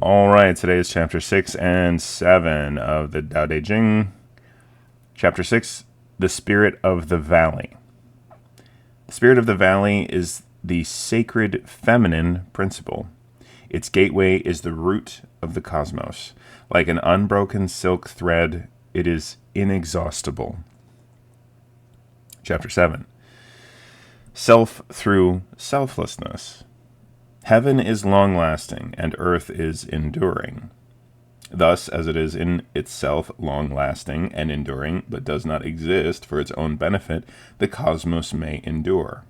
All right, today is chapter 6 and 7 of the Tao Te Ching. Chapter 6, the Spirit of the Valley. The Spirit of the Valley is the sacred feminine principle. Its gateway is the root of the cosmos. Like an unbroken silk thread, it is inexhaustible. Chapter 7, Self Through Selflessness. Heaven is long-lasting, and earth is enduring. Thus, as it is in itself long-lasting and enduring, but does not exist for its own benefit, the cosmos may endure.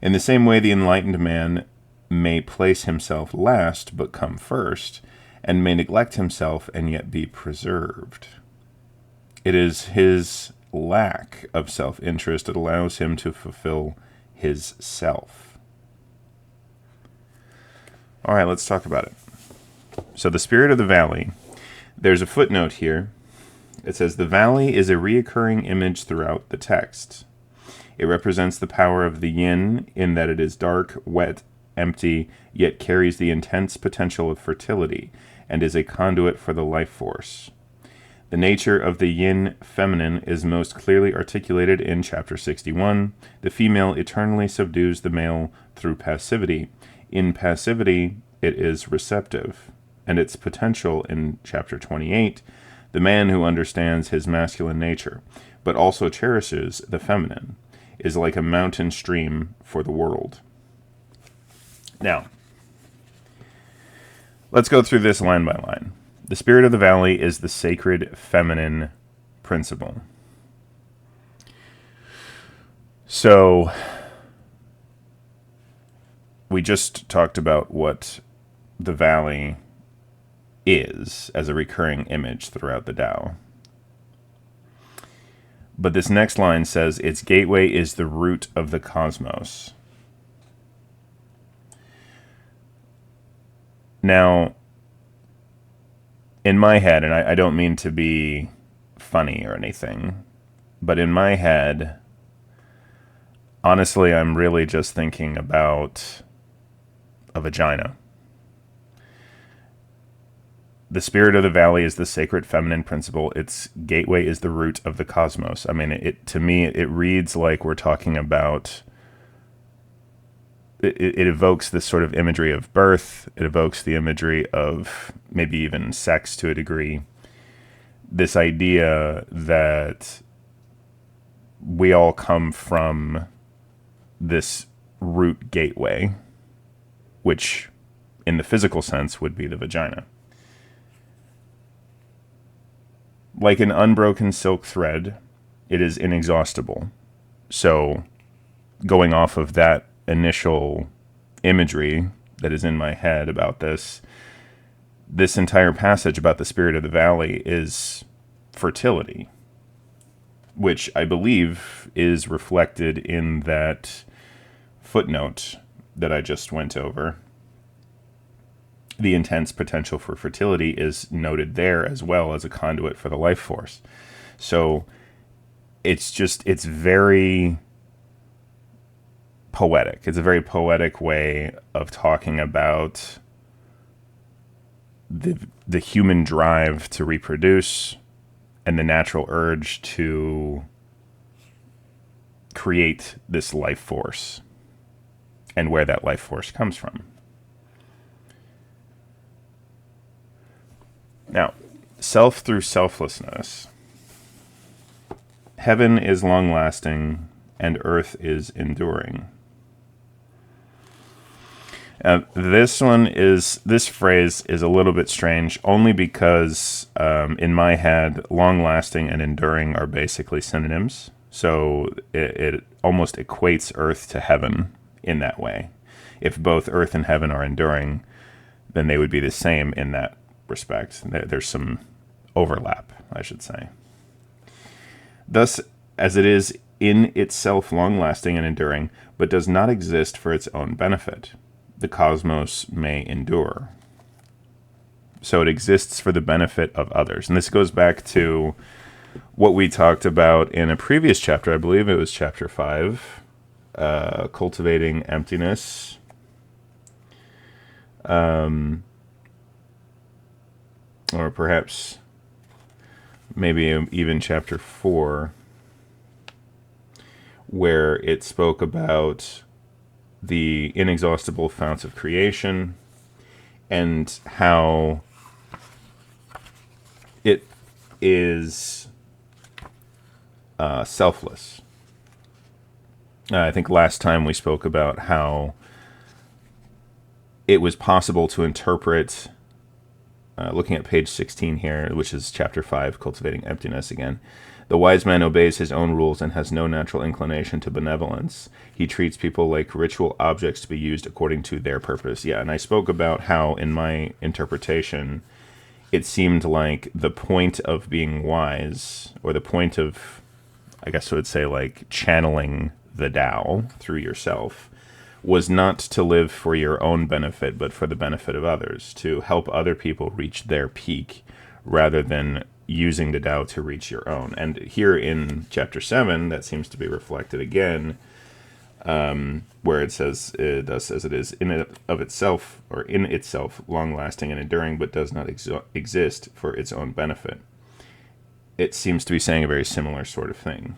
In the same way, the enlightened man may place himself last, but come first, and may neglect himself and yet be preserved. It is his lack of self-interest that allows him to fulfill his self. All right, let's talk about it. So the Spirit of the Valley, there's a footnote here. It says, the valley is a reoccurring image throughout the text. It represents the power of the yin in that it is dark, wet, empty, yet carries the intense potential of fertility and is a conduit for the life force. The nature of the yin feminine is most clearly articulated in chapter 61. The female eternally subdues the male through passivity. In passivity, it is receptive, and its potential in chapter 28, the man who understands his masculine nature, but also cherishes the feminine, is like a mountain stream for the world. Now, let's go through this line by line. The Spirit of the Valley is the sacred feminine principle. So, we just talked about what the valley is as a recurring image throughout the Tao. But this next line says, its gateway is the root of the cosmos. Now, in my head, and I don't mean to be funny or anything, but in my head, honestly, I'm really just thinking about a vagina. The Spirit of the Valley is the sacred feminine principle. Its gateway is the root of the cosmos. I mean, to me, it reads like we're talking about... It evokes this sort of imagery of birth. It evokes the imagery of maybe even sex to a degree. This idea that we all come from this root gateway, which in the physical sense would be the vagina. Like an unbroken silk thread, it is inexhaustible. So, going off of that initial imagery that is in my head about this entire passage about the Spirit of the Valley is fertility, which I believe is reflected in that footnote that I just went over. The intense potential for fertility is noted there as well as a conduit for the life force. So it's very poetic. It's a very poetic way of talking about the human drive to reproduce and the natural urge to create this life force and where that life force comes from. Now, self through selflessness. Heaven is long-lasting and earth is enduring. This phrase is a little bit strange, only because in my head, long-lasting and enduring are basically synonyms. So it almost equates earth to heaven in that way. If both earth and heaven are enduring, then they would be the same in that respect. There's some overlap, I should say. Thus, as it is in itself long-lasting and enduring, but does not exist for its own benefit, the cosmos may endure. So it exists for the benefit of others. And this goes back to what we talked about in a previous chapter. I believe it was chapter 5, cultivating emptiness. or perhaps maybe even chapter 4, where it spoke about the inexhaustible founts of creation and how it is selfless. I think last time we spoke about how it was possible to interpret, looking at page 16 here, which is chapter 5, Cultivating Emptiness again. The wise man obeys his own rules and has no natural inclination to benevolence. He treats people like ritual objects to be used according to their purpose. Yeah, and I spoke about how, in my interpretation, it seemed like the point of being wise, or the point of, I guess I would say, like, channeling the Tao through yourself, was not to live for your own benefit, but for the benefit of others, to help other people reach their peak, rather than using the Tao to reach your own. And here in chapter 7, that seems to be reflected again, where it says, thus as it is in it of itself, or in itself, long-lasting and enduring, but does not exist for its own benefit. It seems to be saying a very similar sort of thing.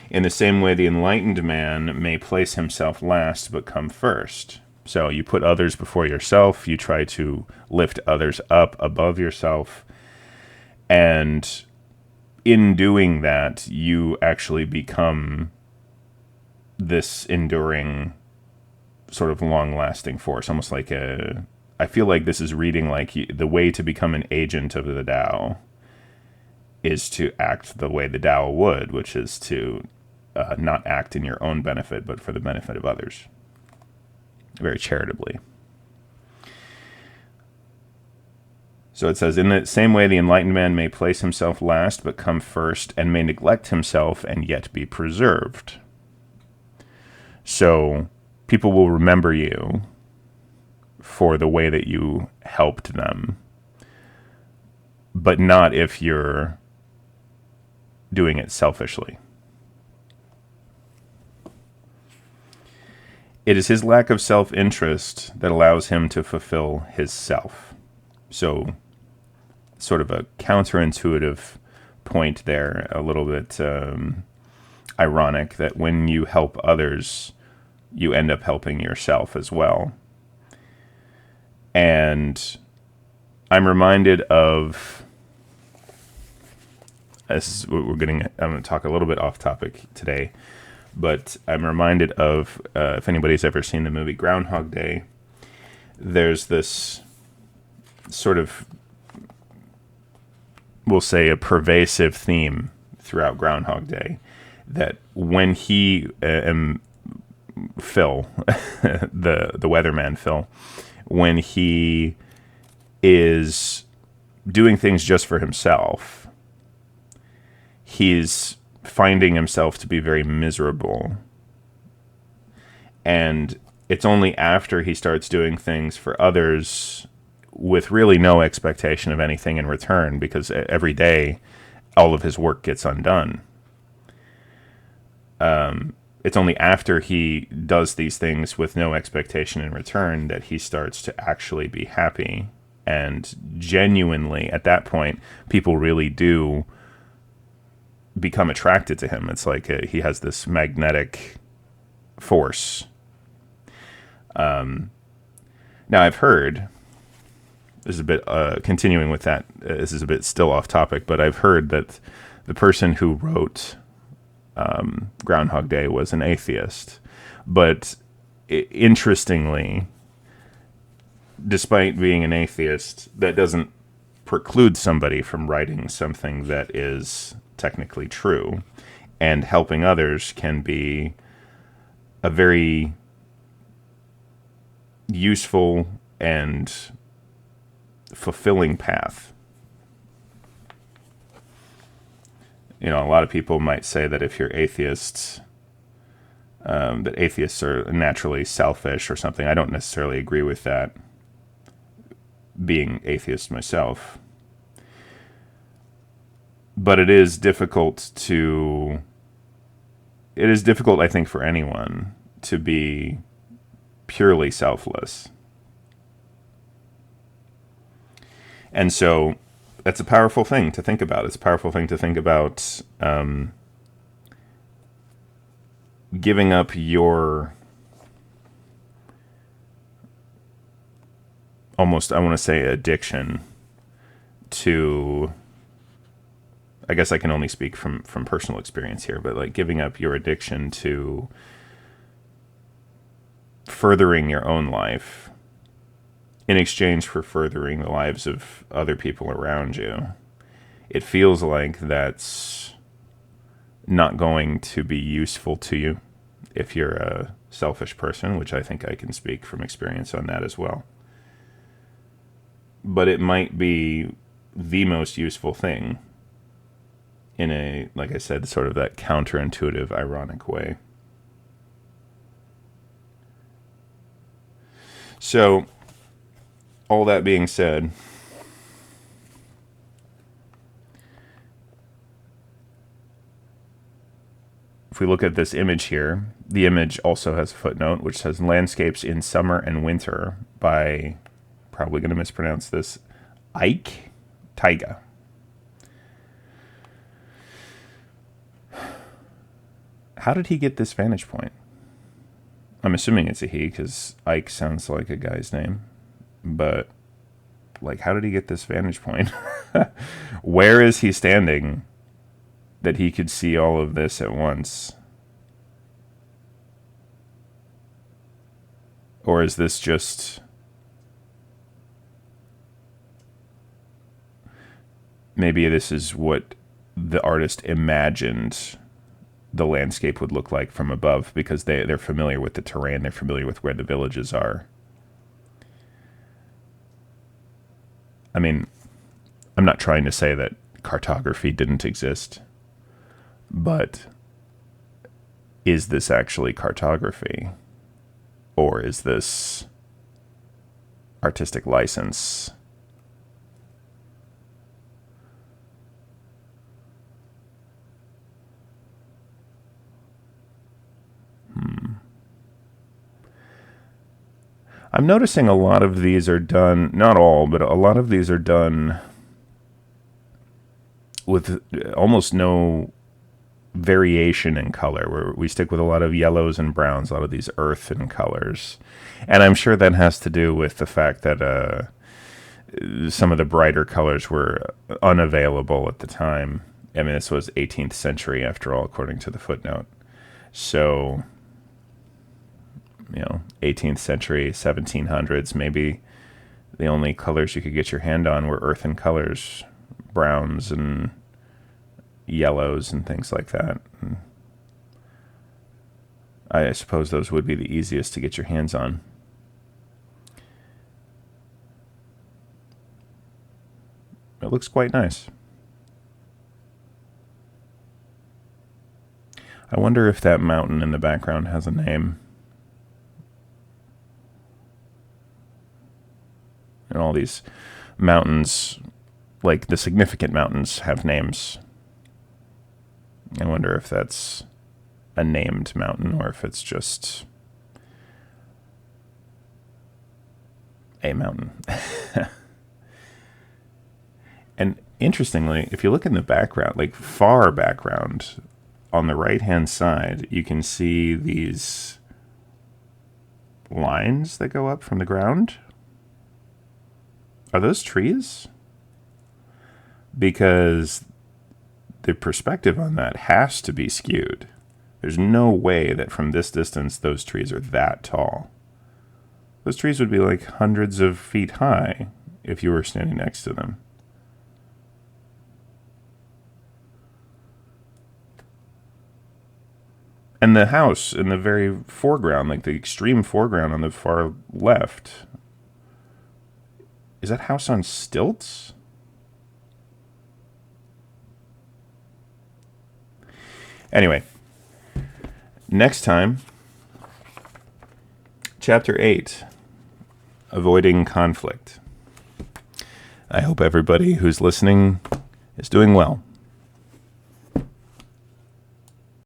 In the same way, the enlightened man may place himself last, but come first. So you put others before yourself, you try to lift others up above yourself, and in doing that, you actually become this enduring, sort of long-lasting force, almost like I feel like this is reading like the way to become an agent of the Tao is to act the way the Tao would, which is to not act in your own benefit, but for the benefit of others, very charitably. So it says, in the same way, the enlightened man may place himself last, but come first, and may neglect himself and yet be preserved. So people will remember you for the way that you helped them, but not if you're doing it selfishly. It is his lack of self-interest that allows him to fulfill his self. So, sort of a counterintuitive point there, a little bit ironic, that when you help others, you end up helping yourself as well. And I'm reminded of, this is I'm going to talk a little bit off topic today, but I'm reminded of, if anybody's ever seen the movie Groundhog Day, there's this sort of, we'll say, a pervasive theme throughout Groundhog Day, that when he, Phil, the weatherman Phil, when he is doing things just for himself, he's finding himself to be very miserable. And it's only after he starts doing things for others with really no expectation of anything in return, because every day all of his work gets undone. It's only after he does these things with no expectation in return that he starts to actually be happy. And genuinely, at that point, people really do become attracted to him. It's like he has this magnetic force. Now, I've heard, this is a bit continuing with that, this is a bit still off topic, but I've heard that the person who wrote Groundhog Day was an atheist. But interestingly, despite being an atheist, that doesn't preclude somebody from writing something that is technically true. And helping others can be a very useful and fulfilling path. You know, a lot of people might say that if you're atheists, that atheists are naturally selfish or something. I don't necessarily agree with that, being atheist myself. But it is difficult, I think, for anyone to be purely selfless. And so that's a powerful thing to think about. It's a powerful thing to think about giving up your almost, I want to say, addiction to, I guess I can only speak from personal experience here, but like giving up your addiction to furthering your own life in exchange for furthering the lives of other people around you. It feels like that's not going to be useful to you if you're a selfish person, which I think I can speak from experience on that as well. But it might be the most useful thing in a, like I said, sort of that counterintuitive, ironic way. So, all that being said, if we look at this image here, the image also has a footnote which says landscapes in summer and winter by, probably going to mispronounce this, Ike Taiga. How did he get this vantage point? I'm assuming it's a he because Ike sounds like a guy's name. But, like, how did he get this vantage point? Where is he standing that he could see all of this at once? Or is this just maybe this is what the artist imagined the landscape would look like from above because they're familiar with the terrain, they're familiar with where the villages are. I mean, I'm not trying to say that cartography didn't exist, but is this actually cartography? Or is this artistic license? I'm noticing a lot of these are done, not all, but a lot of these are done with almost no variation in color, where we stick with a lot of yellows and browns, a lot of these earthen colors. And I'm sure that has to do with the fact that some of the brighter colors were unavailable at the time. I mean, this was 18th century after all, according to the footnote. So, 18th century, 1700s, maybe the only colors you could get your hand on were earthen colors, browns and yellows and things like that. And I suppose those would be the easiest to get your hands on. It looks quite nice. I wonder if that mountain in the background has a name. And all these mountains, like the significant mountains, have names. I wonder if that's a named mountain or if it's just a mountain. And interestingly, if you look in the background, like far background, on the right-hand side, you can see these lines that go up from the ground. Are those trees? Because the perspective on that has to be skewed. There's no way that from this distance those trees are that tall. Those trees would be like hundreds of feet high if you were standing next to them. And the house in the very foreground, like the extreme foreground on the far left, is that house on stilts? Anyway, next time, Chapter 8, Avoiding Conflict. I hope everybody who's listening is doing well.